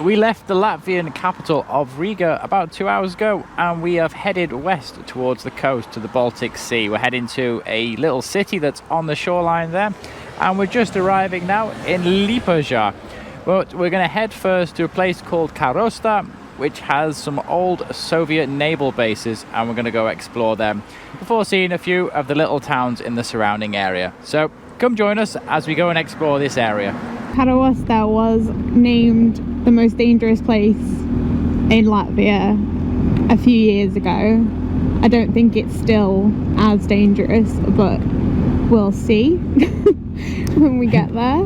we left the Latvian capital of Riga about 2 hours ago, and we have headed west towards the coast to the Baltic Sea. We're heading to a little city that's on the shoreline there, and we're just arriving now in Liepaja. But we're going to head first to a place called Karosta, which has some old Soviet naval bases, and we're going to go explore them before seeing a few of the little towns in the surrounding area. So come join us as we go and explore this area. Karosta was named the most dangerous place in Latvia a few years ago. I don't think it's still as dangerous, but we'll see when we get there.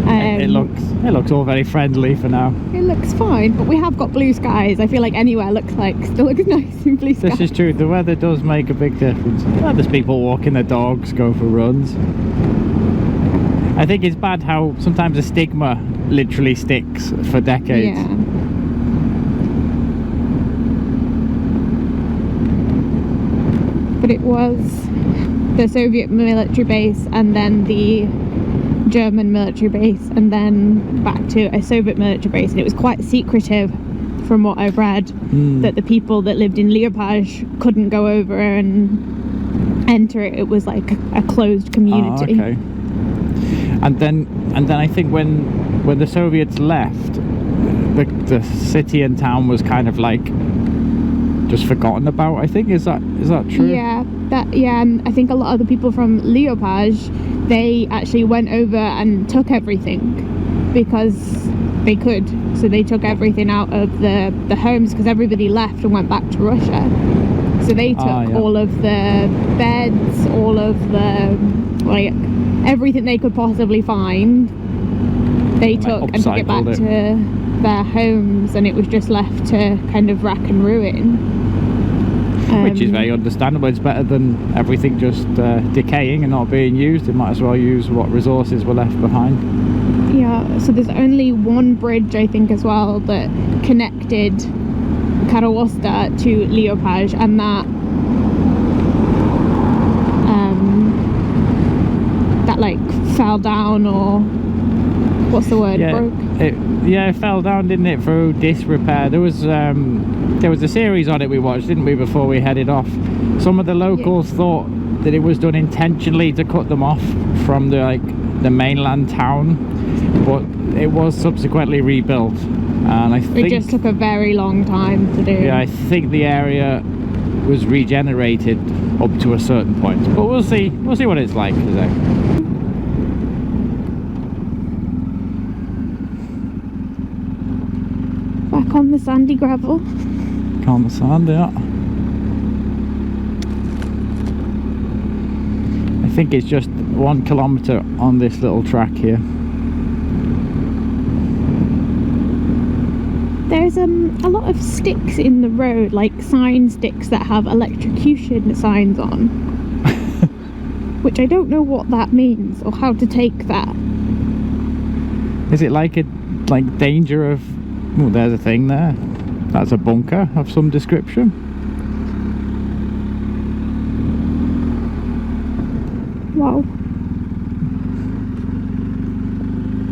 It looks all very friendly for now. It looks fine, but we have got blue skies. I feel like anywhere still looks nice in blue skies. This is true, the weather does make a big difference. Well, there's people walking their dogs, go for runs. I think it's bad how sometimes a stigma literally sticks for decades. Yeah. But it was the Soviet military base, and then the German military base, and then back to a Soviet military base, and it was quite secretive from what I've read, that the people that lived in Liepaja couldn't go over and enter it. It was like a closed community. Oh, okay. And then I think when the Soviets left, the city and town was kind of like just forgotten about, I think. Is that true? Yeah, and I think a lot of the people from Liepaja, they actually went over and took everything because they could. So they took everything out of the homes, because everybody left and went back to Russia. So they took all of the beds, all of the everything they could possibly find. They took and took it back to their homes, and it was just left to kind of rack and ruin. Which is very understandable. It's better than everything just decaying and not being used. They might as well use what resources were left behind. Yeah, so there's only one bridge, I think, as well, that connected Karosta to Liepaja, and that like fell down, or what's the word? Broke? It fell down, didn't it, through disrepair. There was a series on it we watched, didn't we, before we headed off. Some of the locals thought that it was done intentionally to cut them off from the mainland town, but it was subsequently rebuilt, and I think it just took a very long time to do. Yeah, I think the area was regenerated up to a certain point, but we'll see what it's like today. Back on the sandy gravel. On the sand, yeah. I think it's just 1 kilometre on this little track here. There's a lot of sticks in the road, like sign sticks that have electrocution signs on. Which I don't know what that means or how to take that. Is it like danger of... Oh, there's a thing there. That's a bunker of some description. Wow.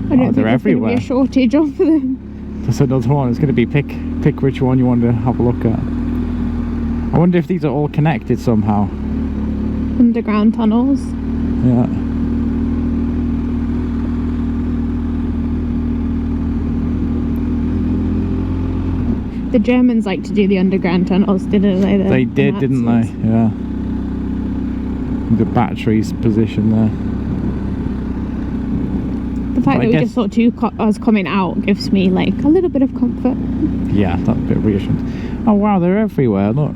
I don't think there's going to be a shortage of them. That's another one. It's going to be pick which one you want to have a look at. I wonder if these are all connected somehow. Underground tunnels. Yeah. The Germans like to do the underground tunnels, didn't they? They did, didn't they? Yeah. The batteries position there. The fact that we just saw two cars coming out gives me like a little bit of comfort. Yeah, that's a bit reassuring. Oh wow, they're everywhere, look.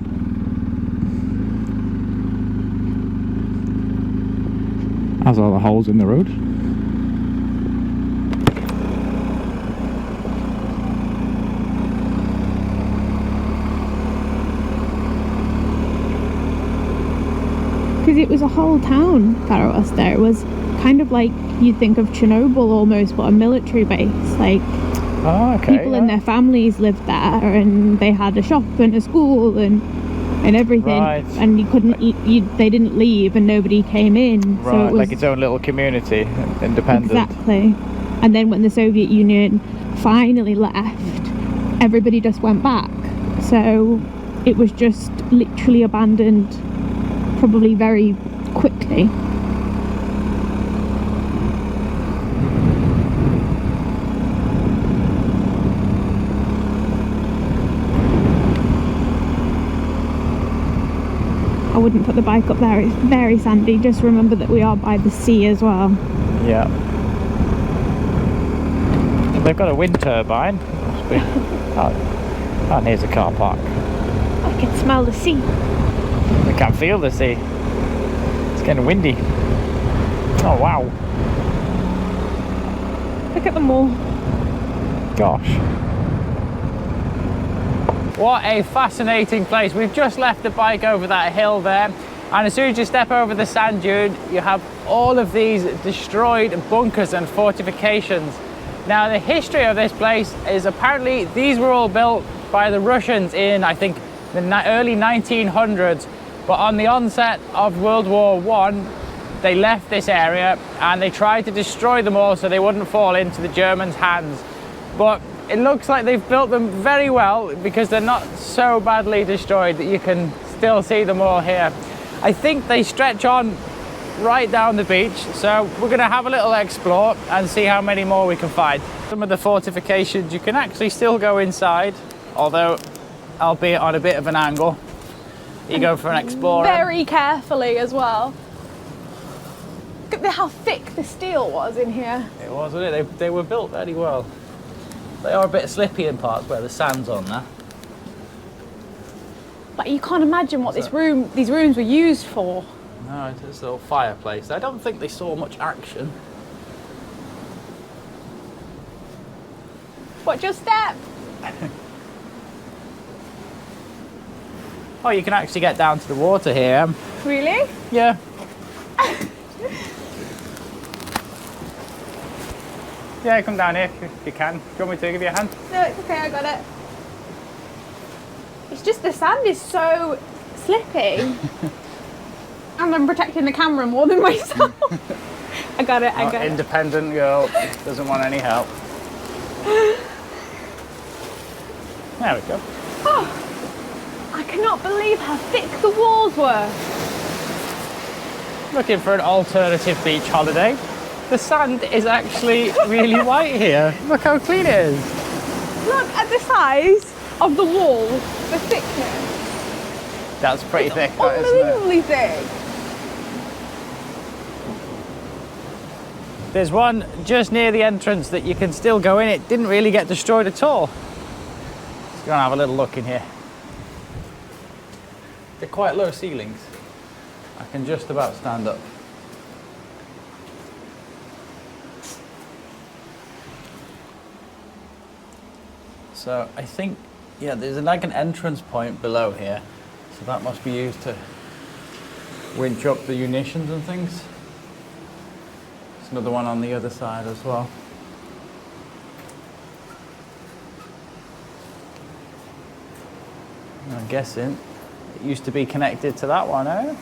As are the holes in the road. Because it was a whole town, Karosta. It was kind of like you'd think of Chernobyl almost, but a military base. Like people and their families lived there, and they had a shop and a school and everything. Right. And you couldn't, they didn't leave, and nobody came in. Right, so it was like its own little community, independent. Exactly. And then when the Soviet Union finally left, everybody just went back. So it was just literally abandoned, probably very quickly. I wouldn't put the bike up there, it's very sandy. Just remember that we are by the sea as well. Yeah. They've got a wind turbine. Must be. Oh, and here's a car park. I can smell the sea. We can feel the sea. It's getting windy. Oh wow. Look at them all. Gosh. What a fascinating place. We've just left the bike over that hill there, and as soon as you step over the sand dune, you have all of these destroyed bunkers and fortifications. Now, the history of this place is apparently these were all built by the Russians in, I think, the early 1900s, but on the onset of World War I, they left this area and they tried to destroy them all so they wouldn't fall into the Germans' hands. But it looks like they've built them very well because they're not so badly destroyed that you can still see them all here. I think they stretch on right down the beach, so we're going to have a little explore and see how many more we can find. Some of the fortifications you can actually still go inside, although albeit on a bit of an angle. You go for an explorer. Very carefully as well. Look at how thick the steel was in here. It was, wasn't it? They were built very well. They are a bit slippy in parts where the sand's on there. But you can't imagine what these rooms were used for. No, it's this little fireplace. I don't think they saw much action. Watch your step. Oh, you can actually get down to the water here. Really? Yeah. Yeah, come down here if you can. Do you want me to give you a hand? No, it's okay, I got it. It's just the sand is so slippy. And I'm protecting the camera more than myself. I got it, I got it. Independent girl, doesn't want any help. There we go. Oh, I cannot believe how thick the walls were. Looking for an alternative beach holiday. The sand is actually really white here. Look how clean it is. Look at the size of the wall, the thickness. That's pretty thick, that, isn't it? Unbelievably thick. There's one just near the entrance that you can still go in. It didn't really get destroyed at all. Let's go and have a little look in here. They're quite low ceilings. I can just about stand up. So I think, yeah, there's like an entrance point below here. So that must be used to winch up the munitions and things. There's another one on the other side as well. And I'm guessing it used to be connected to that one, eh?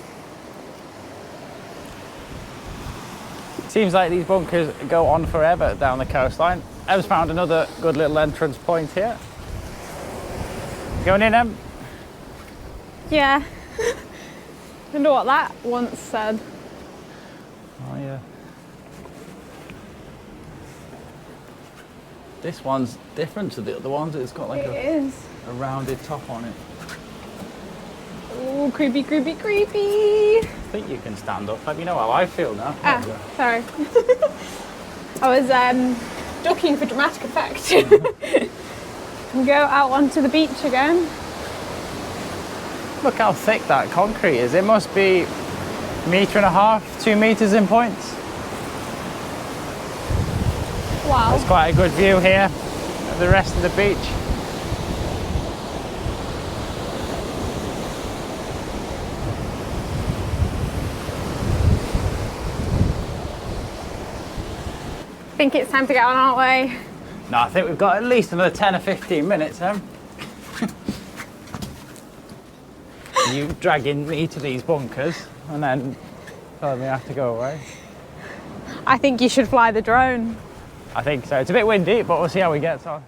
Seems like these bunkers go on forever down the coastline. Em's found another good little entrance point here. Going in, Em? Yeah. Wonder what that once said. Oh yeah. This one's different to the other ones. It's got like a rounded top on it. Oh, creepy, creepy, creepy. I think you can stand up. You know how I feel now. Ah, sorry. I was ducking for dramatic effect. And go out onto the beach again. Look how thick that concrete is. It must be 1.5 meters, 2 meters in points. Wow. There's quite a good view here of the rest of the beach. I think it's time to get on our way. No, I think we've got at least another 10 or 15 minutes, Em. You dragging me to these bunkers and then telling me I have to go away. I think you should fly the drone. I think so. It's a bit windy, but we'll see how we get on.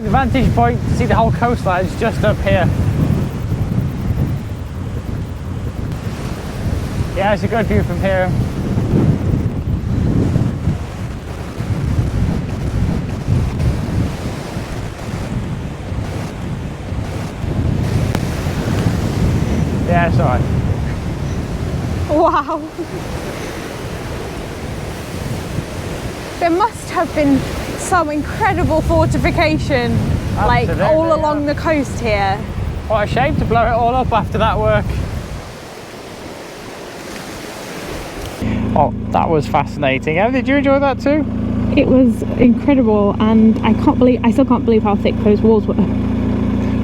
The vantage point to see the whole coastline is just up here. Yeah, it's a good view from here. Yeah, it's alright. Wow. There must have been some incredible fortification, like all along the coast here. What a shame to blow it all up after that work. Oh, that was fascinating. Did you enjoy that too? It was incredible, and I still can't believe how thick those walls were.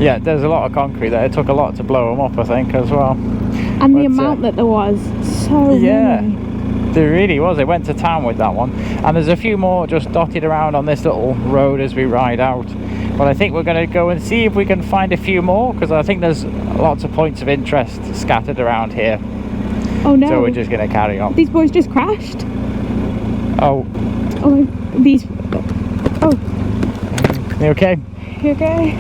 Yeah, there's a lot of concrete there. It took a lot to blow them up, I think, as well. And the amount that there was, so many. There really was. It went to town with that one. And there's a few more just dotted around on this little road as we ride out. But I think we're going to go and see if we can find a few more, because I think there's lots of points of interest scattered around here. Oh no. So we're just going to carry on. These boys just crashed. Oh. Oh, these... Oh. You okay? You okay?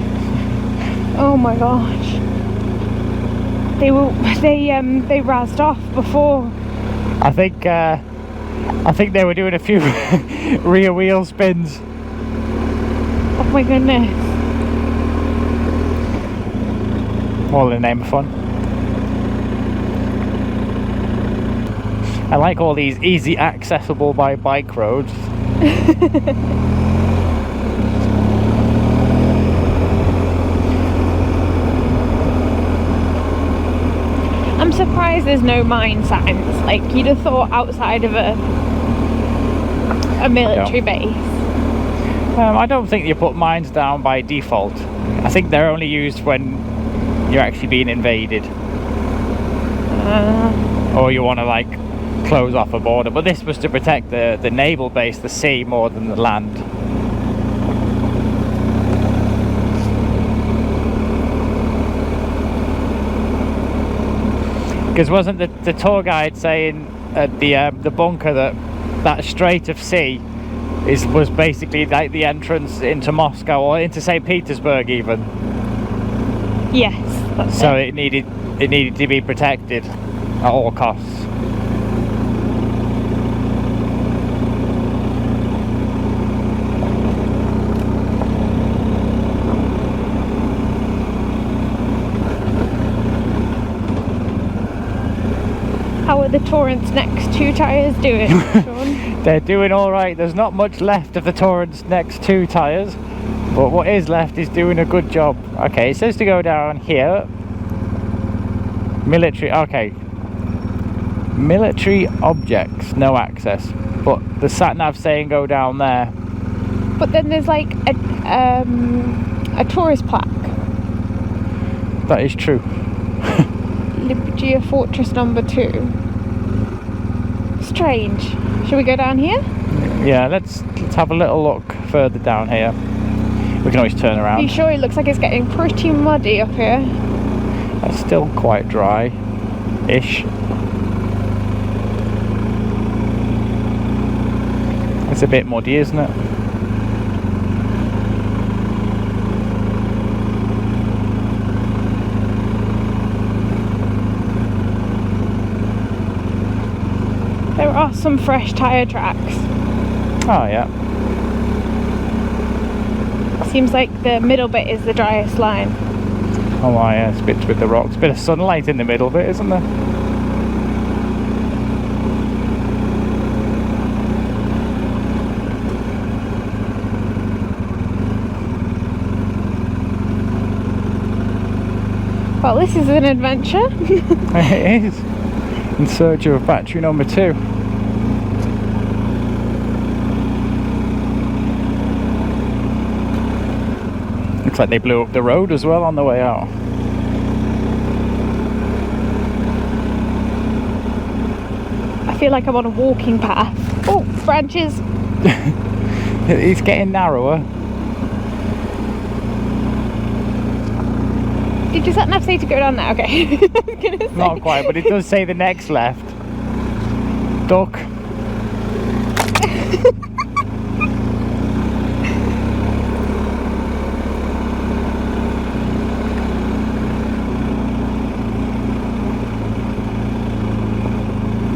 Oh my gosh. They razzed off before. I think they were doing a few rear wheel spins. Oh my goodness. All in the name of fun. I like all these easy accessible by bike roads. I'm surprised there's no mine signs. Like, you'd have thought outside of a military base. I don't think you put mines down by default. I think they're only used when you're actually being invaded. Or you want to, like, close off a border. But this was to protect the naval base, the sea, more than the land. Because wasn't the tour guide saying at the bunker that strait of sea was basically like the entrance into Moscow or into St. Petersburg even? Yes. That's so it. it needed to be protected at all costs. How are the Torrent's next 2 tyres doing, Sean? They're doing alright. There's not much left of the Torrent's next 2 tyres, but what is left is doing a good job. Okay, it says to go down here. Military, okay. Military objects, no access. But the sat-nav saying go down there. But then there's like a tourist plaque. That is true. Liepaja Fortress number 2. Strange. Should we go down here? Yeah, let's have a little look further down here. We can always turn around. Are you sure? It looks like it's getting pretty muddy up here. It's still quite dry-ish. It's a bit muddy, isn't it? There are some fresh tyre tracks. Oh yeah. Seems like the middle bit is the driest line. Oh yeah, it's bits with the rocks. Bit of sunlight in the middle bit, isn't there? Well, this is an adventure. It is. In search of battery number 2. Looks like they blew up the road as well on the way out. I feel like I'm on a walking path. Oh, branches. It's getting narrower. Did your sat-nav say to go down there? Okay. I was gonna say. Not quite, but it does say the next left. Duck.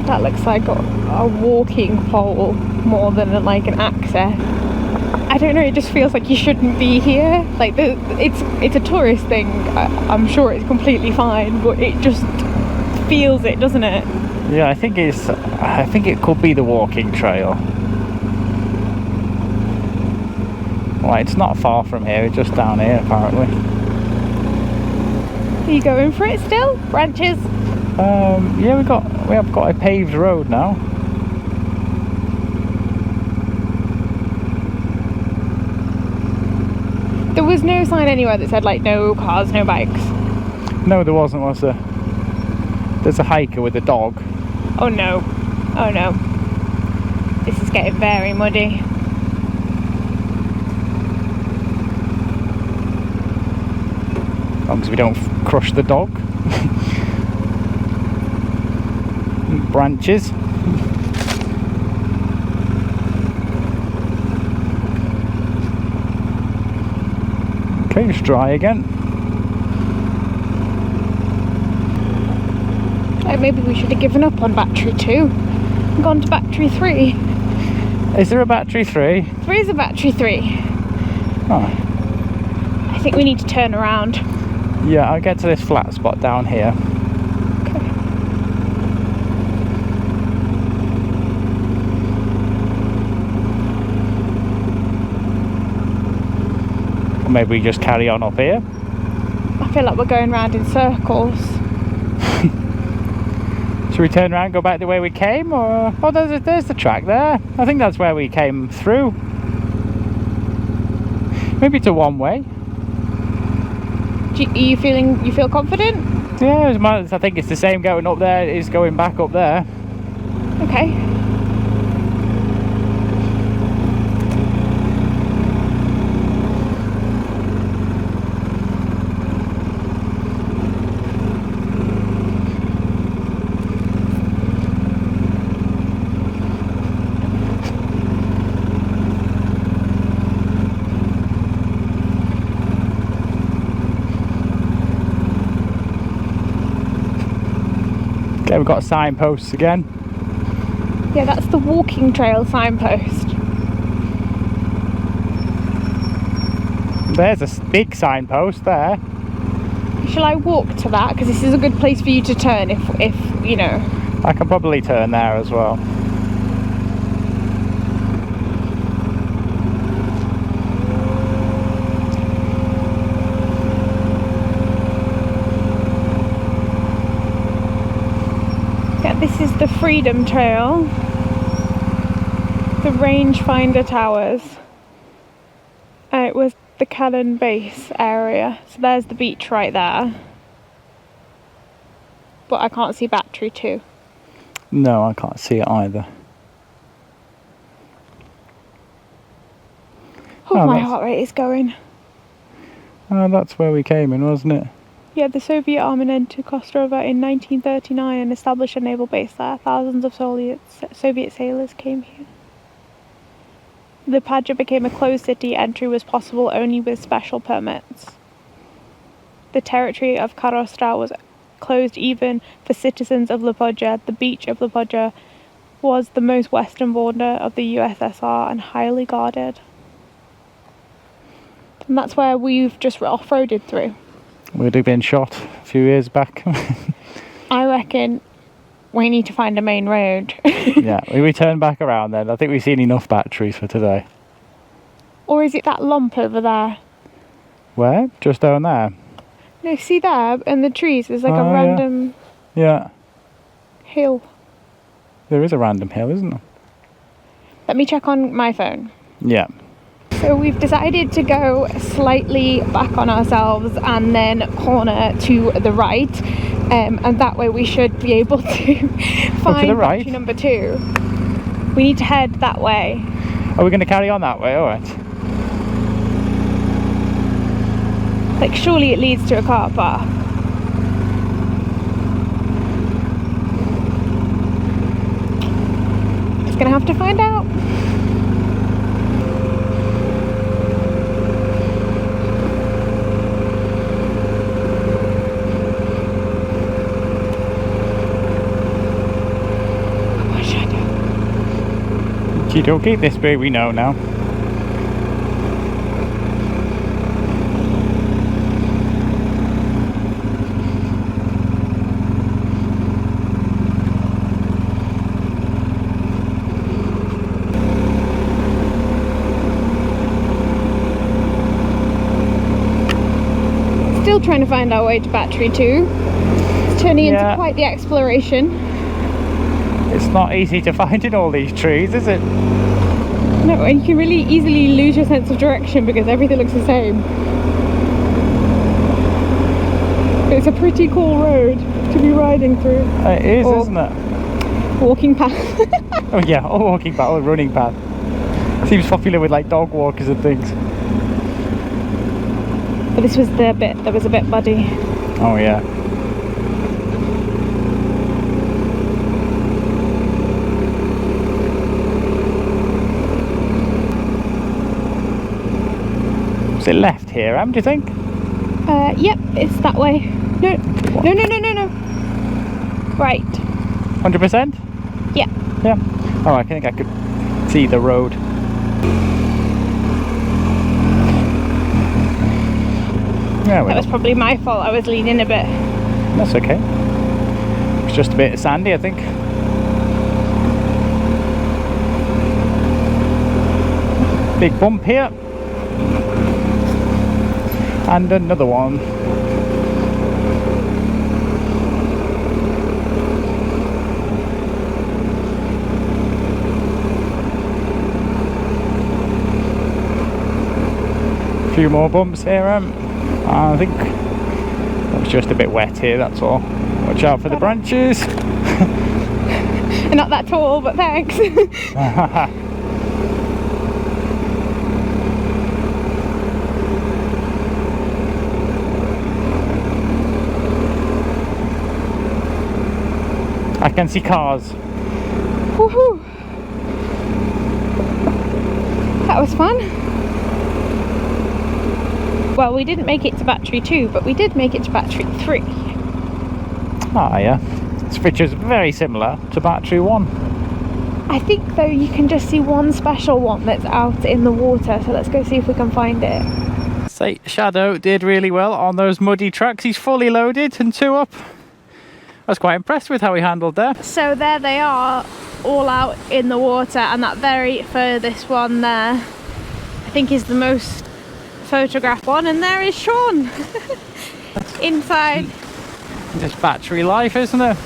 That looks like a walking pole more than like an access. I don't know, it just feels like you shouldn't be here. Like it's a tourist thing. I'm sure it's completely fine, but it just feels it, doesn't it? Yeah, I think it could be the walking trail. Well, it's not far from here, it's just down here apparently. Are you going for it still? Branches? Yeah, we have got a paved road now. There was no sign anywhere that said like no cars, no bikes. No, there wasn't, was there? There's a hiker with a dog. Oh no. Oh no. This is getting very muddy. As long as we don't crush the dog. Branches. Okay, just dry again. Like maybe we should have given up on battery 2 and gone to battery 3. Is there a battery 3? There is a battery 3. Oh. I think we need to turn around. Yeah, I'll get to this flat spot down here. Or maybe we just carry on up here. I feel like we're going round in circles. Should we turn around and go back the way we came, or... Oh, there's the track there. I think that's where we came through. Maybe it's a one-way. You feel confident? Yeah, I think it's the same going up there as going back up there. Okay. Okay, we've got signposts again. Yeah, that's the walking trail signpost. There's a big signpost there. Shall I walk to that? Because this is a good place for you to turn if you know. I can probably turn there as well. This is the Freedom Trail, the rangefinder towers. It was the Cannon base area, so there's the beach right there. But I can't see Battery 2. No, I can't see it either. Oh, my heart rate is going. Oh, that's where we came in, wasn't it? Yeah, the Soviet army entered Karosta River in 1939 and established a naval base there. Thousands of Soviet sailors came here. Liepaja became a closed city. Entry was possible only with special permits. The territory of Karosta was closed even for citizens of Liepaja. The beach of Liepaja was the most western border of the USSR and highly guarded. And that's where we've just off-roaded through. We'd have been shot a few years back. I reckon we need to find a main road. Yeah, we turn back around then. I think we've seen enough batteries for today. Or is it that lump over there? Where? Just down there? No, see there in the trees, there's like a random hill. There is a random hill, isn't there? Let me check on my phone. Yeah. So we've decided to go slightly back on ourselves and then corner to the right, and that way we should be able to find battery number 2. We need to head that way. Are we going to carry on that way? Alright. Like, surely it leads to a car park. Just gonna have to find out. Okay, this way we know now. Still trying to find our way to Battery 2. It's turning into quite the exploration. It's not easy to find in all these trees, is it? No, and you can really easily lose your sense of direction because everything looks the same. It's a pretty cool road to be riding through. It is, isn't it? Walking path. Oh yeah, or walking path, or running path. Seems popular with like dog walkers and things. But this was the bit that was a bit muddy. Oh yeah. Is it left here, Am, do you think? Yep, it's that way. No. Right. 100%? Yeah. Yeah. Oh, I think I could see the road. Yeah, that was probably my fault. I was leaning a bit. That's okay. It's just a bit sandy, I think. Big bump here. And another one. few more bumps here. I think it's just a bit wet here, that's all. Watch out for the branches. They're not that tall, but thanks. I can see cars. Woohoo! That was fun. Well, we didn't make it to battery 2, but we did make it to battery 3. Ah, yeah. This features very similar to battery 1. I think, though, you can just see one special one that's out in the water, so let's go see if we can find it. Say, Shadow did really well on those muddy tracks. He's fully loaded and 2 up. I was quite impressed with how he handled there. So there they are, all out in the water, and that very furthest one there, I think, is the most photographed one, and there is Sean inside. Just battery life, isn't it?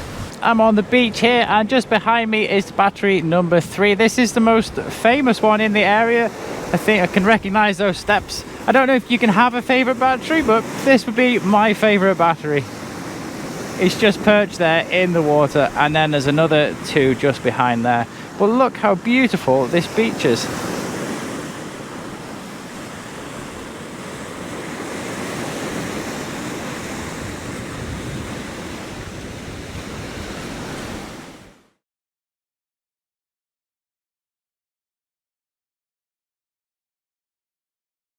I'm on the beach here, and just behind me is battery number 3. This is the most famous one in the area. I think I can recognize those steps. I don't know if you can have a favorite battery, but this would be my favorite battery. It's just perched there in the water, and then there's another 2 just behind there. But look how beautiful this beach is.